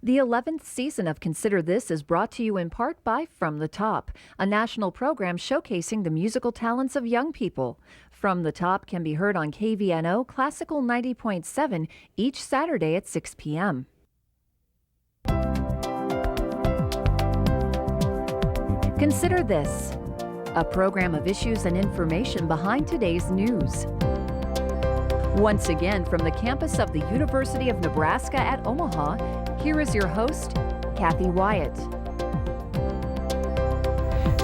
The 11th season of Consider This is brought to you in part by From the Top, a national program showcasing the musical talents of young people. From the Top can be heard on KVNO Classical 90.7 each Saturday at 6 p.m. Consider This, a program of issues and information behind today's news. Once again, from the campus of the University of Nebraska at Omaha, here is your host, Kathy Wyatt.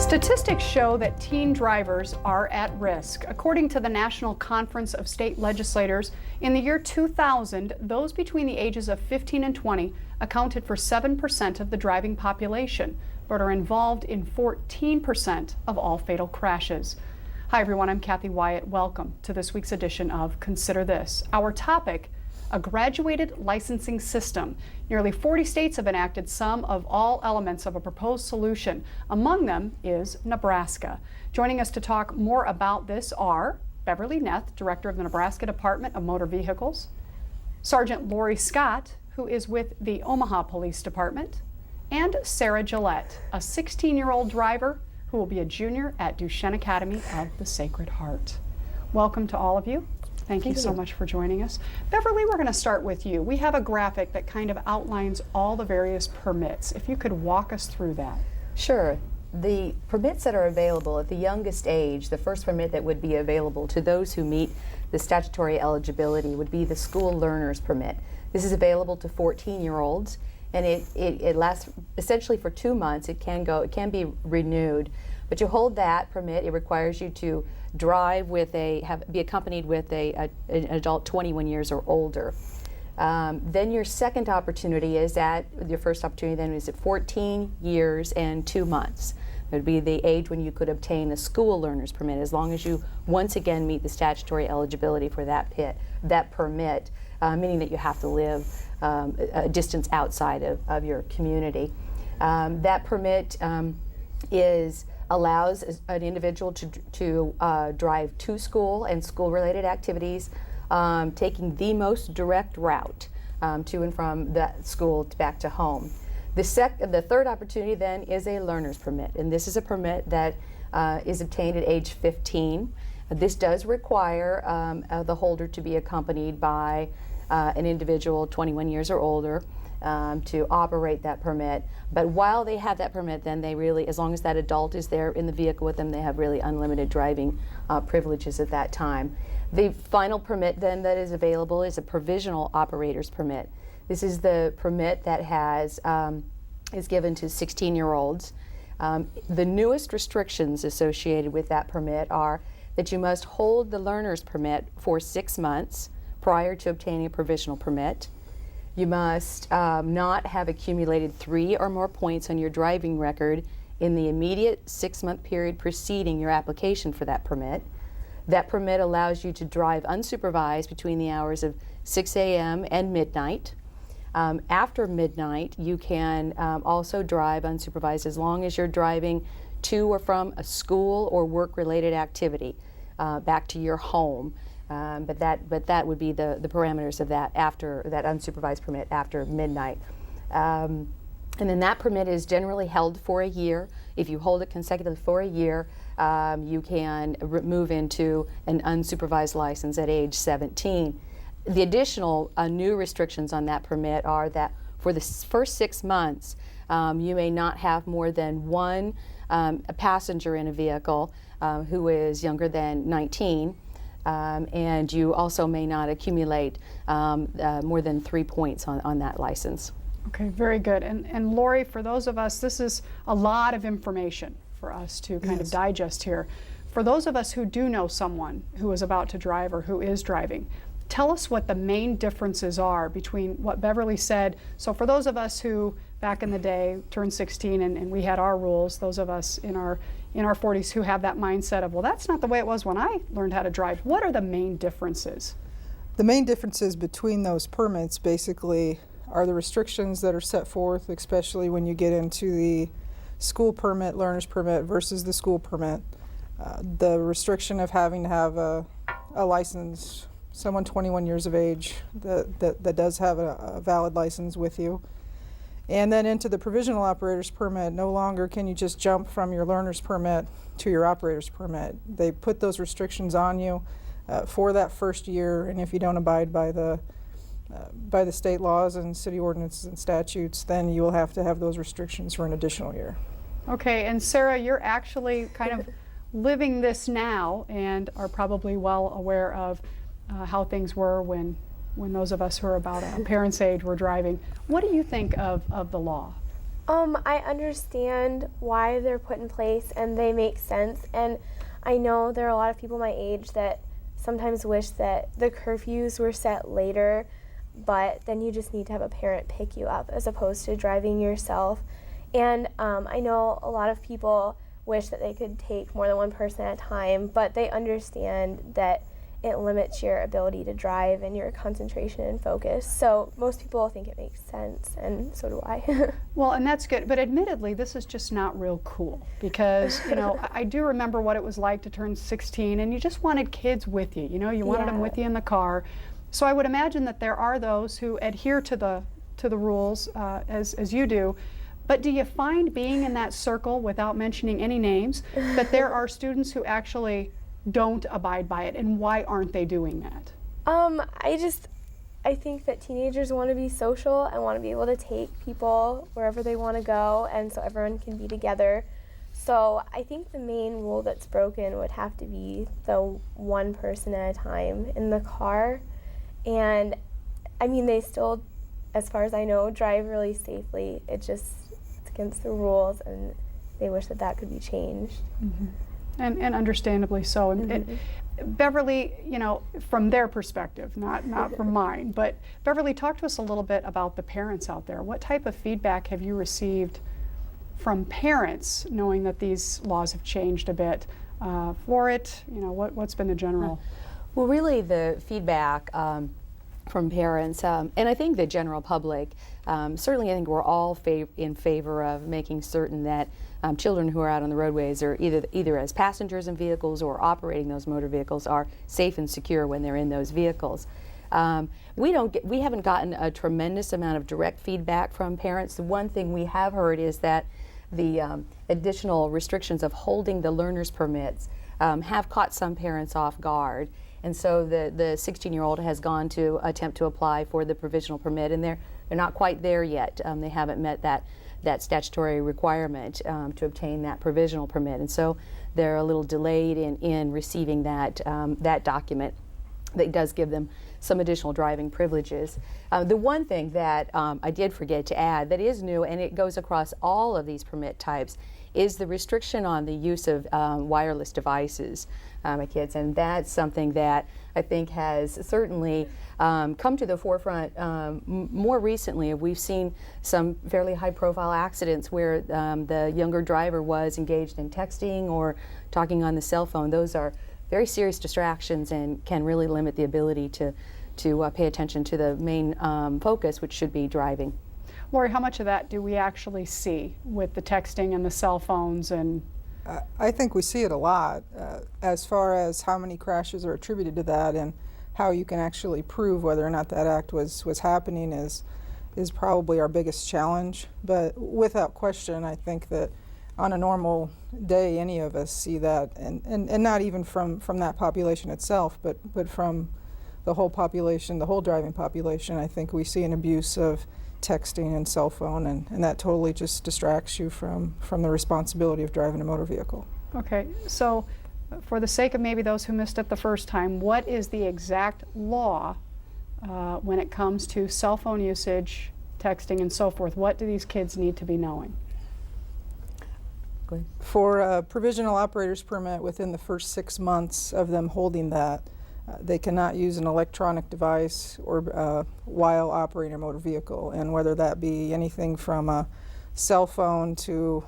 Statistics show that teen drivers are at risk. According to the National Conference of State Legislators, in the year 2000, those between the ages of 15 and 20 accounted for 7% of the driving population, but are involved in 14% of all fatal crashes. Hi everyone, I'm Kathy Wyatt. Welcome to this week's edition of Consider This. Our topic, a graduated licensing system. Nearly 40 states have enacted some of all elements of a proposed solution. Among them is Nebraska. Joining us to talk more about this are Beverly Neth, Director of the Nebraska Department of Motor Vehicles, Sergeant Lori Scott, who is with the Omaha Police Department, and Sarah Gillette, a 16-year-old driver who will be a junior at Duchesne Academy of the Sacred Heart. Welcome to all of you. Thank you so much for joining us. Beverly, we're going to start with you. We have a graphic that kind of outlines all the various permits. If you could walk us through that. Sure. The permits that are available at the youngest age, the first permit that would be available to those who meet the statutory eligibility would be the school learner's permit. This is available to 14-year-olds. And it lasts essentially for 2 months. It can be renewed, but you hold that permit. It requires you to drive with be accompanied with an adult 21 years or older. Then your second opportunity is your first opportunity then is at 14 years and 2 months. It would be the age when you could obtain a school learner's permit, as long as you once again meet the statutory eligibility for that permit, meaning that you have to live a distance outside of your community. That permit allows an individual to drive to school and school-related activities, taking the most direct route to and from that school back to home. The third opportunity then is a learner's permit, and this is a permit that is obtained at age 15. This does require the holder to be accompanied by an individual 21 years or older to operate that permit. But while they have that permit, then they really, as long as that adult is there in the vehicle with them, they have really unlimited driving privileges at that time. The final permit then that is available is a provisional operator's permit. This is the permit that is given to 16-year-olds. The newest restrictions associated with that permit are that you must hold the learner's permit for 6 months prior to obtaining a provisional permit. You must not have accumulated 3 or more points on your driving record in the immediate 6-month period preceding your application for that permit. That permit allows you to drive unsupervised between the hours of 6 a.m. and midnight. After midnight, you can also drive unsupervised as long as you're driving to or from a school or work-related activity back to your home. But that would be the parameters of that after that unsupervised permit after midnight. And then that permit is generally held for a year. If you hold it consecutively for a year, you can move into an unsupervised license at age 17. The additional new restrictions on that permit are that for the first 6 months, you may not have more than one passenger in a vehicle who is younger than 19. And you also may not accumulate more than 3 points on that license. Okay, very good. And Lori, for those of us, this is a lot of information for us to kind of digest here. For those of us who do know someone who is about to drive or who is driving, tell us what the main differences are between what Beverly said. So for those of us who back in the day turned 16 and we had our rules, those of us in our 40s who have that mindset of, well, that's not the way it was when I learned how to drive. What are the main differences? The main differences between those permits basically are the restrictions that are set forth, especially when you get into the school permit, learner's permit versus the school permit. The restriction of having to have a license, someone 21 years of age that does have a valid license with you. And then into the provisional operator's permit, no longer can you just jump from your learner's permit to your operator's permit. They put those restrictions on you for that first year, and if you don't abide by the state laws and city ordinances and statutes, then you will have to have those restrictions for an additional year. Okay, and Sarah, you're actually kind of living this now and are probably well aware of how things were when those of us who are about a parent's age were driving. What do you think of the law? I understand why they're put in place and they make sense, and I know there are a lot of people my age that sometimes wish that the curfews were set later, but then you just need to have a parent pick you up as opposed to driving yourself. And I know a lot of people wish that they could take more than one person at a time, but they understand that it limits your ability to drive and your concentration and focus. So most people think it makes sense, and so do I. Well, and that's good, but admittedly, this is just not real cool because, you know, I do remember what it was like to turn 16 and you just wanted kids with you, you know, you wanted them with you in the car. So I would imagine that there are those who adhere to the rules as you do. But do you find, being in that circle, without mentioning any names, that there are students who actually don't abide by it, and why aren't they doing that? I think that teenagers want to be social and want to be able to take people wherever they want to go, and so everyone can be together. So I think the main rule that's broken would have to be the one person at a time in the car. And I mean, they still, as far as I know, drive really safely. It's against the rules, and they wish that could be changed. Mm-hmm. And understandably so. And Beverly, you know, from their perspective, not from mine, but Beverly, talk to us a little bit about the parents out there. What type of feedback have you received from parents, knowing that these laws have changed a bit for it? You know, what's been the general? Well, really the feedback from parents, and I think the general public, certainly I think we're all in favor of making certain that children who are out on the roadways, or either as passengers in vehicles or operating those motor vehicles, are safe and secure when they're in those vehicles. We haven't gotten a tremendous amount of direct feedback from parents. The one thing we have heard is that the additional restrictions of holding the learner's permits have caught some parents off guard. And so the 16-year-old has gone to attempt to apply for the provisional permit, and they're not quite there yet. They haven't met that statutory requirement to obtain that provisional permit, and so they're a little delayed in receiving that document. That does give them some additional driving privileges. The one thing that I did forget to add that is new, and it goes across all of these permit types, is the restriction on the use of wireless devices, my kids, and that's something that I think has certainly come to the forefront more recently. We've seen some fairly high-profile accidents where the younger driver was engaged in texting or talking on the cell phone. Those are very serious distractions and can really limit the ability to pay attention to the main focus, which should be driving. Lori, how much of that do we actually see with the texting and the cell phones? And I think we see it a lot. As far as how many crashes are attributed to that and how you can actually prove whether or not that act was happening is probably our biggest challenge. But without question, I think that on a normal day, any of us see that, and not even from that population itself, but from the whole population, the whole driving population. I think we see an abuse of texting and cell phone, and that totally just distracts you from the responsibility of driving a motor vehicle. Okay, so for the sake of maybe those who missed it the first time, what is the exact law when it comes to cell phone usage, texting, and so forth? What do these kids need to be knowing? Go ahead. For a provisional operator's permit, within the first 6 months of them holding that, they cannot use an electronic device or while operating a motor vehicle, and whether that be anything from a cell phone to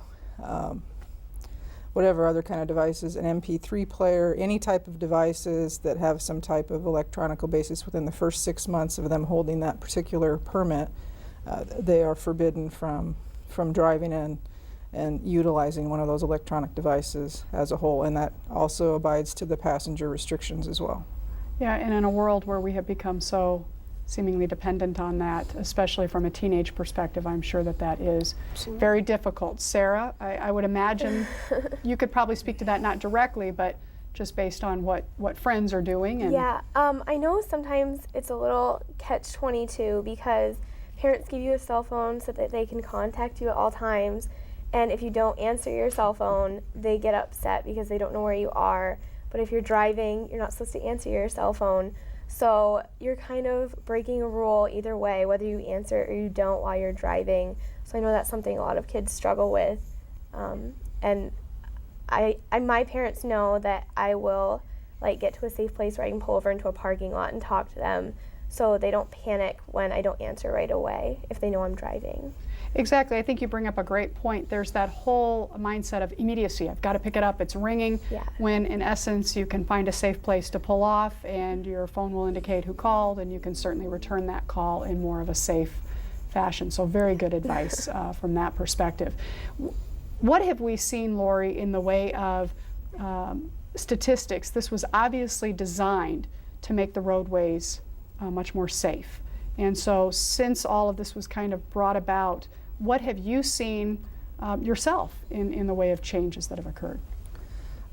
whatever other kind of devices, an MP3 player, any type of devices that have some type of electronic basis within the first 6 months of them holding that particular permit, they are forbidden from driving and utilizing one of those electronic devices as a whole, and that also abides to the passenger restrictions as well. Yeah, and in a world where we have become so seemingly dependent on that, especially from a teenage perspective. I'm sure that that is very difficult. Sarah, I would imagine you could probably speak to that, not directly, but just based on what friends are doing. And Yeah, I know sometimes it's a little catch-22 because parents give you a cell phone so that they can contact you at all times, and if you don't answer your cell phone, they get upset because they don't know where you are. But if you're driving, you're not supposed to answer your cell phone. So you're kind of breaking a rule either way, whether you answer or you don't while you're driving. So I know that's something a lot of kids struggle with. And my parents know that I will get to a safe place where I can pull over into a parking lot and talk to them, so they don't panic when I don't answer right away if they know I'm driving. Exactly. I think you bring up a great point. There's that whole mindset of immediacy. I've got to pick it up. It's ringing. Yeah. When in essence you can find a safe place to pull off and your phone will indicate who called, and you can certainly return that call in more of a safe fashion. So very good advice from that perspective. What have we seen, Lori, in the way of statistics? This was obviously designed to make the roadways much more safe. And so since all of this was kind of brought about, what have you seen yourself in the way of changes that have occurred?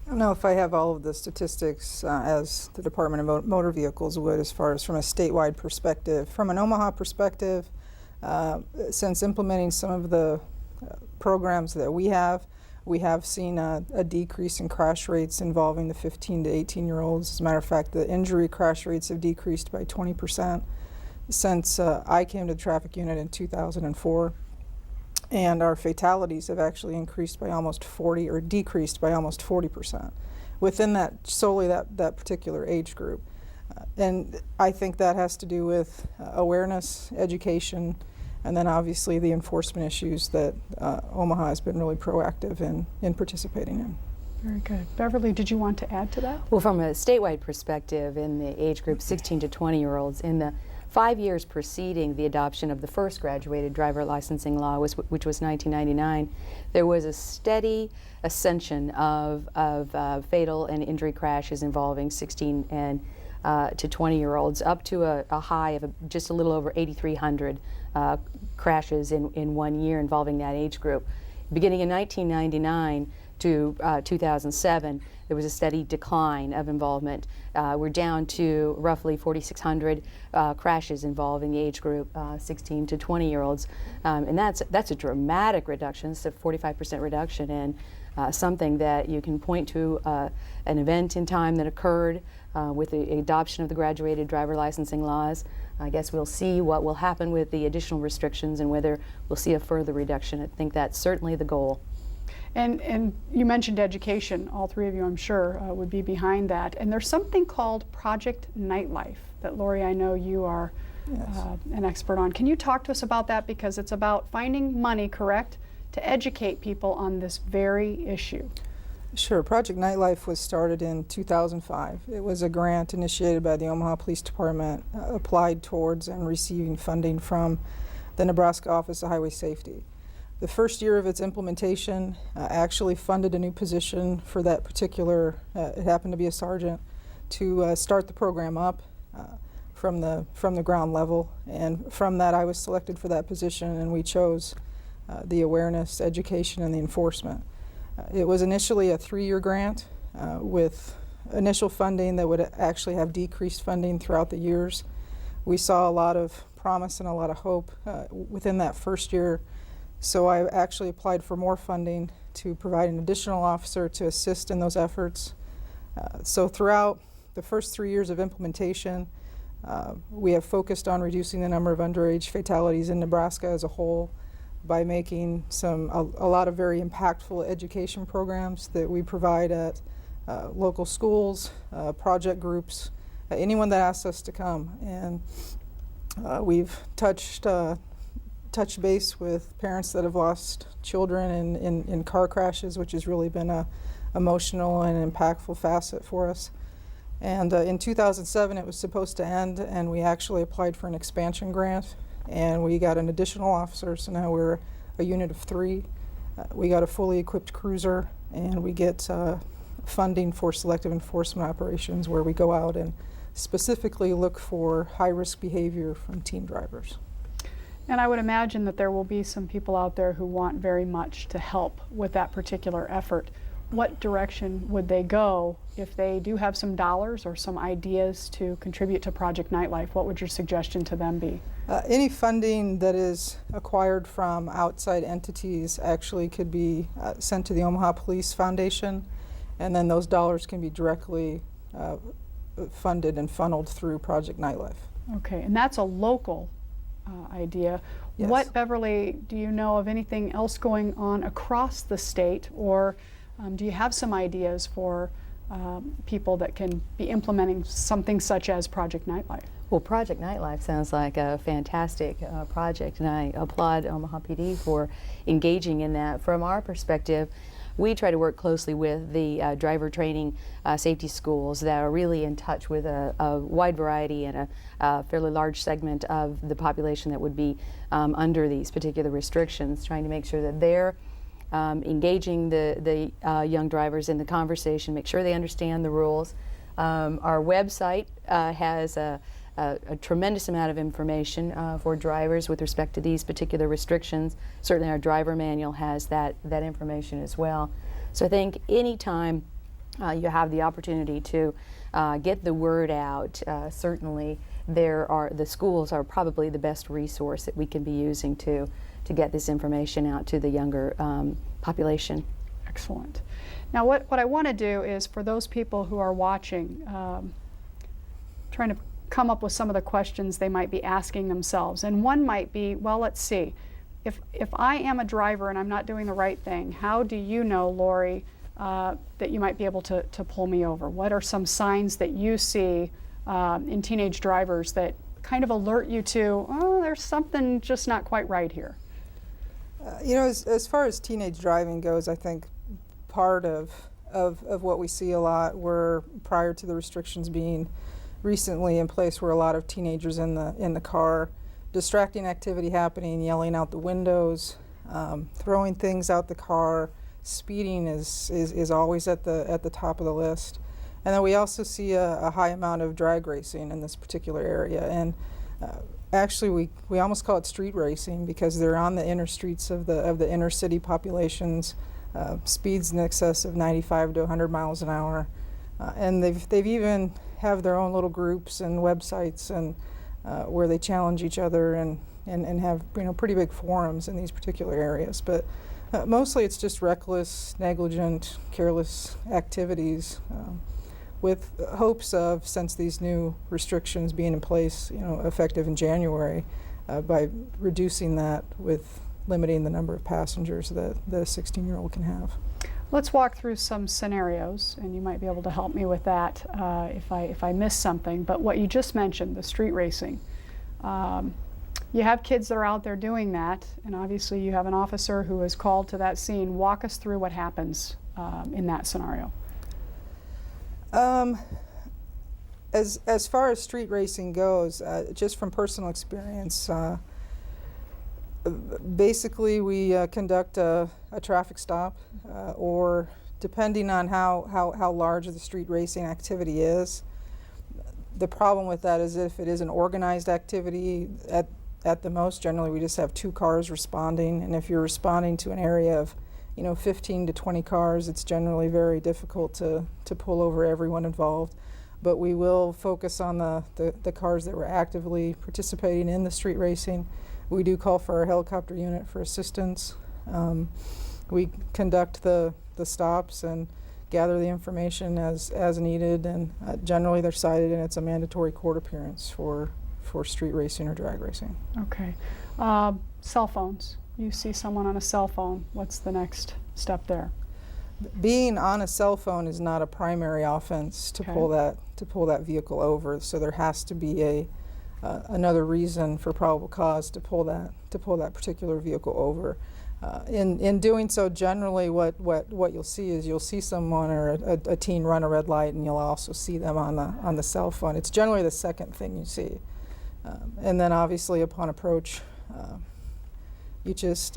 I don't know if I have all of the statistics as the Department of Motor Vehicles would, as far as from a statewide perspective. From an Omaha perspective, since implementing some of the programs that we have seen a decrease in crash rates involving the 15 to 18-year-olds. As a matter of fact, the injury crash rates have decreased by 20% since I came to the traffic unit in 2004. And our fatalities have actually increased by almost 40, or decreased by almost 40% within that, solely that particular age group. And I think that has to do with awareness, education, and then obviously the enforcement issues that Omaha has been really proactive in participating in. Very good. Beverly, did you want to add to that? Well, from a statewide perspective, in the age group 16 to 20-year-olds, in the 5 years preceding the adoption of the first graduated driver licensing law, which was 1999, there was a steady ascension of fatal and injury crashes involving 16 and to 20-year-olds, up to a high of just a little over 8,300 crashes in 1 year involving that age group. Beginning in 1999 to 2007, there was a steady decline of involvement. We're down to roughly 4,600 crashes involving the age group 16 to 20-year-olds, and that's a dramatic reduction. It's a 45% reduction, and something that you can point to an event in time that occurred with the adoption of the graduated driver licensing laws. I guess we'll see what will happen with the additional restrictions and whether we'll see a further reduction. I think that's certainly the goal. And you mentioned education. All three of you, I'm sure, would be behind that. And there's something called Project Nightlife that, Lori, I know you are an expert on. Can you talk to us about that? Because it's about finding money, correct, to educate people on this very issue. Sure. Project Nightlife was started in 2005. It was a grant initiated by the Omaha Police Department, applied towards and receiving funding from the Nebraska Office of Highway Safety. The first year of its implementation actually funded a new position for that particular, it happened to be a sergeant, to start the program up from the ground level. And from that, I was selected for that position, and we chose the awareness, education, and the enforcement. It was initially a 3-year grant with initial funding that would actually have decreased funding throughout the years. We saw a lot of promise and a lot of hope within that first year. So I actually applied for more funding to provide an additional officer to assist in those efforts. So throughout the first 3 years of implementation, we have focused on reducing the number of underage fatalities in Nebraska as a whole by making a lot of very impactful education programs that we provide at local schools, project groups, anyone that asks us to come. And we've touched base with parents that have lost children in car crashes, which has really been a emotional and impactful facet for us. And in 2007 it was supposed to end, and we actually applied for an expansion grant, and we got an additional officer, so now we're a unit of 3. We got a fully equipped cruiser, and we get funding for selective enforcement operations where we go out and specifically look for high-risk behavior from teen drivers. And I would imagine that there will be some people out there who want very much to help with that particular effort. What direction would they go if they do have some dollars or some ideas to contribute to Project Nightlife? What would your suggestion to them be? Any funding that is acquired from outside entities actually could be sent to the Omaha Police Foundation, and then those dollars can be directly funded and funneled through Project Nightlife. Okay, and that's a local idea. Yes. What, Beverly, do you know of anything else going on across the state, or do you have some ideas for people that can be implementing something such as Project Nightlife? Well, Project Nightlife sounds like a fantastic project, and I applaud Omaha PD for engaging in that. From our perspective, we try to work closely with the driver training safety schools that are really in touch with a wide variety and a fairly large segment of the population that would be under these particular restrictions, trying to make sure that they're engaging the young drivers in the conversation, make sure they understand the rules. Our website has a tremendous amount of information for drivers with respect to these particular restrictions. Certainly our driver manual has that information as well. So I think anytime you have the opportunity to get the word out, certainly the schools are probably the best resource that we can be using to get this information out to the younger population. Excellent. Now what I want to do is, for those people who are watching, trying to come up with some of the questions they might be asking themselves. And one might be, well, let's see, if I am a driver and I'm not doing the right thing, how do you know, Lori, that you might be able to pull me over? What are some signs that you see in teenage drivers that kind of alert you to, oh, there's something just not quite right here? You know, as far as teenage driving goes, I think part of what we see a lot were, prior to the restrictions being recently in place, were a lot of teenagers in the car, distracting activity happening, yelling out the windows, throwing things out the car. Speeding is always at the top of the list. And then we also see a high amount of drag racing in this particular area. And actually, we almost call it street racing because they're on the inner streets of the inner city populations, speeds in excess of 95 to 100 miles an hour. And they've even have their own little groups and websites and where they challenge each other and have, you know, pretty big forums in these particular areas. But mostly it's just reckless, negligent, careless activities with hopes of, since these new restrictions being in place, you know, effective in January, by reducing that with limiting the number of passengers that a 16-year-old can have. Let's walk through some scenarios, and you might be able to help me with that if I miss something. But what you just mentioned, the street racing, you have kids that are out there doing that, and obviously you have an officer who is called to that scene. Walk us through what happens in that scenario. As far as street racing goes, just from personal experience, basically we conduct a traffic stop, or depending on how large the street racing activity is. The problem with that is if it is an organized activity, at the most, generally we just have 2 cars responding, and if you're responding to an area of, you know, 15 to 20 cars, it's generally very difficult to pull over everyone involved. But we will focus on the cars that were actively participating in the street racing. We do call for our helicopter unit for assistance. We conduct the stops and gather the information as needed, and generally they're cited, and it's a mandatory court appearance for street racing or drag racing. Okay. Cell phones. You see someone on a cell phone, what's the next step there? Being on a cell phone is not a primary offense to pull that vehicle over, so there has to be another reason for probable cause to pull that particular vehicle over. In doing so, generally what you'll see is you'll see someone or a teen run a red light, and you'll also see them on the cell phone. It's generally the second thing you see, and then obviously upon approach, you just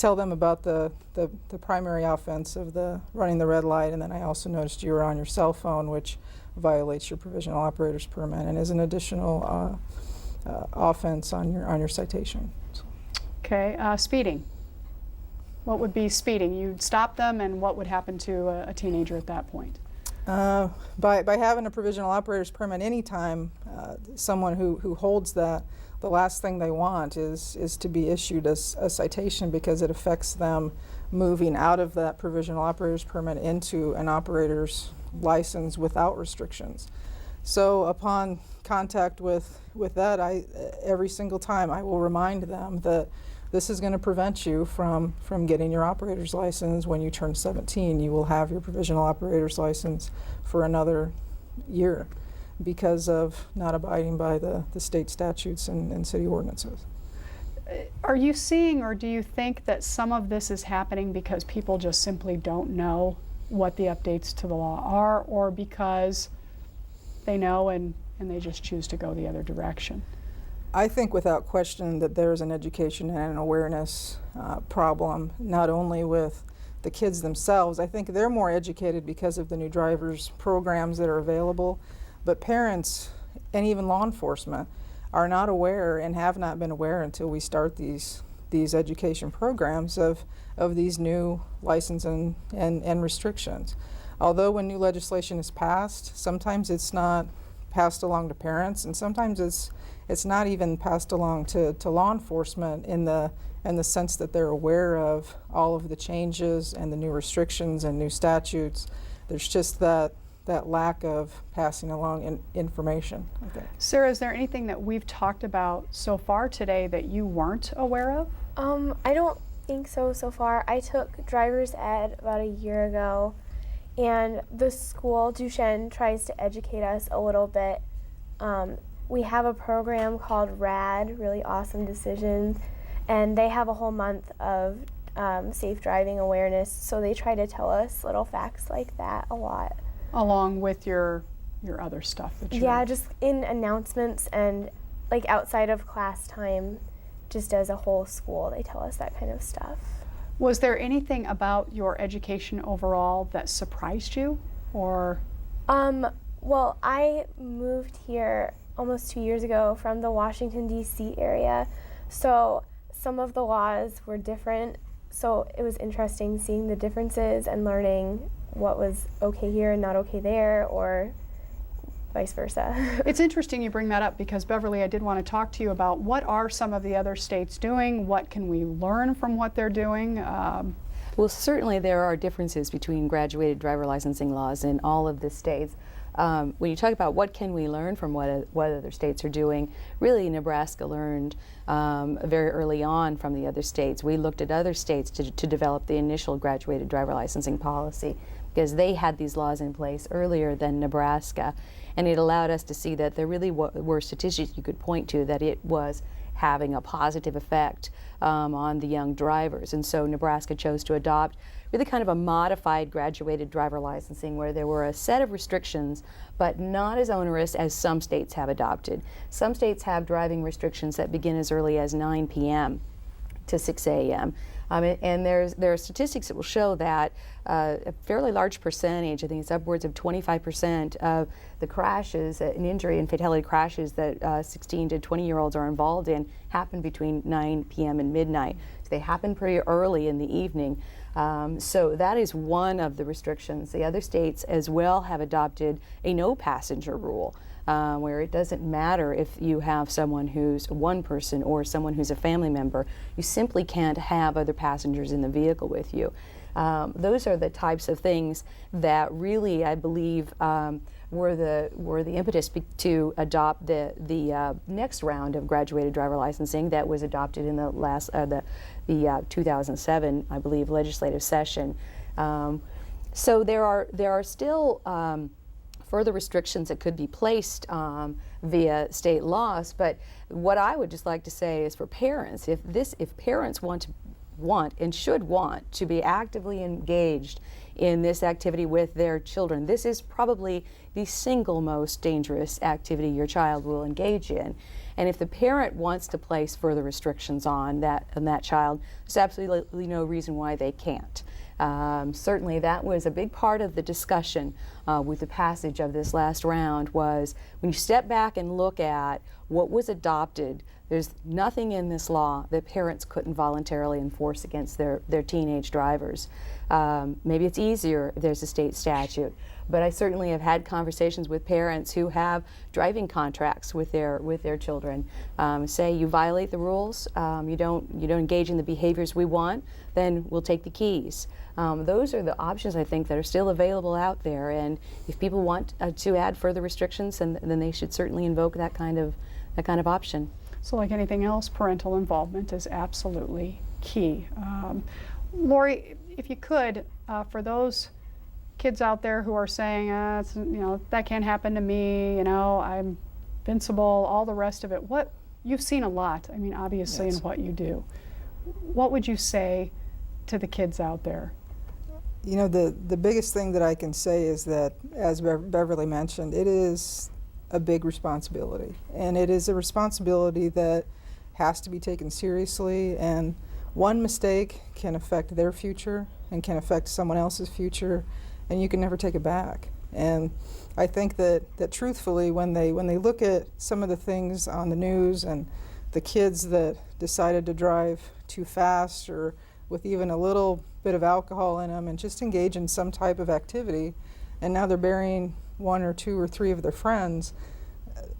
tell them about the primary offense of the running the red light, and then I also noticed you were on your cell phone, which violates your provisional operator's permit and is an additional offense on your citation. Okay, speeding. What would be speeding? You'd stop them, and what would happen to a teenager at that point? By having a provisional operator's permit anytime, someone who holds that, the last thing they want is to be issued a citation, because it affects them moving out of that provisional operator's permit into an operator's license without restrictions. So upon contact with that, every single time I will remind them that this is going to prevent you from getting your operator's license. When you turn 17, you will have your provisional operator's license for another year because of not abiding by the state statutes and city ordinances. Are you seeing, or do you think that some of this is happening because people just simply don't know what the updates to the law are, or because they know and they just choose to go the other direction? I think without question that there's an education and an awareness problem, not only with the kids themselves. I think they're more educated because of the new drivers programs that are available, but parents and even law enforcement are not aware and have not been aware until we start these education programs of these new license and restrictions. Although when new legislation is passed, sometimes it's not passed along to parents, and sometimes it's not even passed along to law enforcement in the sense that they're aware of all of the changes and the new restrictions and new statutes. There's just that lack of passing along information, I think. Sarah, is there anything that we've talked about so far today that you weren't aware of? I don't think so far. I took driver's ed about a year ago, and the school, Duchesne, tries to educate us a little bit. We have a program called RAD, Really Awesome Decisions, and they have a whole month of safe driving awareness, so they try to tell us little facts like that a lot. Along with your other stuff that you're... Yeah, just in announcements and like outside of class time, just as a whole school, they tell us that kind of stuff. Was there anything about your education overall that surprised you, or? Well, I moved here almost 2 years ago from the Washington, D.C. area, so some of the laws were different, so it was interesting seeing the differences and learning what was okay here and not okay there, or vice versa. It's interesting you bring that up, because Beverly, I did want to talk to you about what are some of the other states doing, what can we learn from what they're doing? Well, certainly there are differences between graduated driver licensing laws in all of the states. When you talk about what can we learn from what other states are doing, really Nebraska learned very early on from the other states. We looked at other states to develop the initial graduated driver licensing policy, because they had these laws in place earlier than Nebraska, and it allowed us to see that there really were statistics you could point to that it was having a positive effect on the young drivers. And so Nebraska chose to adopt really kind of a modified graduated driver licensing, where there were a set of restrictions, but not as onerous as some states have adopted. Some states have driving restrictions that begin as early as 9 p.m. to 6 a.m. And there are statistics that will show that a fairly large percentage, I think it's upwards of 25% of the crashes, and injury and fatality crashes that 16 to 20-year-olds are involved in happen between 9 p.m. and midnight. So they happen pretty early in the evening. So that is one of the restrictions. The other states as well have adopted a no passenger rule, where it doesn't matter if you have someone who's one person or someone who's a family member, you simply can't have other passengers in the vehicle with you. Those are the types of things that really, I believe, were the impetus to adopt the next round of graduated driver licensing that was adopted in the last the 2007, I believe, legislative session. So there are still further restrictions that could be placed via state laws, but what I would just like to say is for parents, if parents want and should want to be actively engaged in this activity with their children, this is probably the single most dangerous activity your child will engage in. And if the parent wants to place further restrictions on that child, there's absolutely no reason why they can't. Certainly that was a big part of the discussion with the passage of this last round. Was when you step back and look at what was adopted, there's nothing in this law that parents couldn't voluntarily enforce against their teenage drivers. Maybe it's easier if there's a state statute, but I certainly have had conversations with parents who have driving contracts with their children. Say you violate the rules, you don't engage in the behaviors we want, then we'll take the keys. Those are the options, I think, that are still available out there, and if people want to add further restrictions, then they should certainly invoke that kind of option. So like anything else, parental involvement is absolutely key. Lori, if you could, for those kids out there who are saying, that can't happen to me, I'm invincible, all the rest of it, you've seen a lot, obviously, Yes. in what you do. What would you say to the kids out there? The biggest thing that I can say is that, as Beverly mentioned, it is a big responsibility, and it is a responsibility that has to be taken seriously, and one mistake can affect their future and can affect someone else's future, and you can never take it back. And I think that truthfully, when they look at some of the things on the news and the kids that decided to drive too fast or with even a little bit of alcohol in them and just engage in some type of activity, and now they're burying one or two or three of their friends,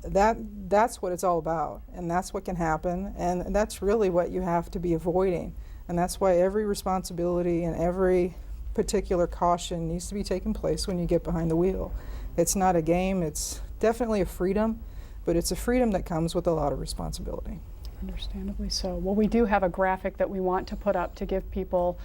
that's what it's all about, and that's what can happen, and that's really what you have to be avoiding. And that's why every responsibility and every particular caution needs to be taken place when you get behind the wheel. It's not a game, it's definitely a freedom, but it's a freedom that comes with a lot of responsibility. Understandably so. Well, we do have a graphic that we want to put up to give people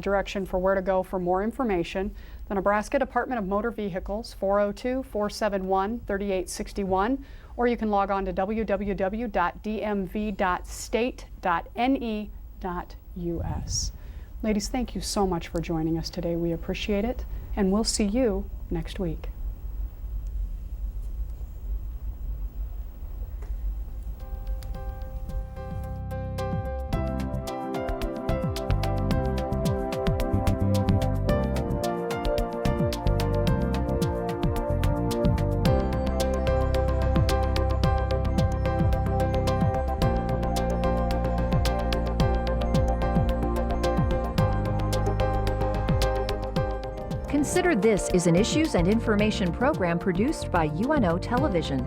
direction for where to go for more information. The Nebraska Department of Motor Vehicles, 402-471-3861, or you can log on to www.dmv.state.ne.us. Ladies, thank you so much for joining us today. We appreciate it, and we'll see you next week. Consider This is an issues and information program produced by UNO Television.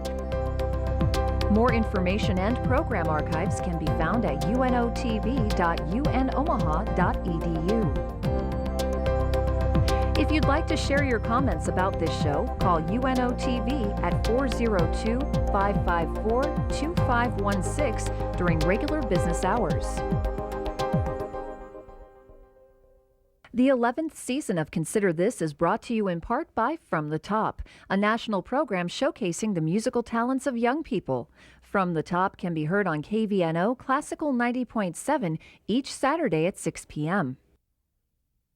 More information and program archives can be found at unotv.unomaha.edu. If you'd like to share your comments about this show, call UNO TV at 402-554-2516 during regular business hours. The 11th season of Consider This is brought to you in part by From the Top, a national program showcasing the musical talents of young people. From the Top can be heard on KVNO Classical 90.7 each Saturday at 6 p.m.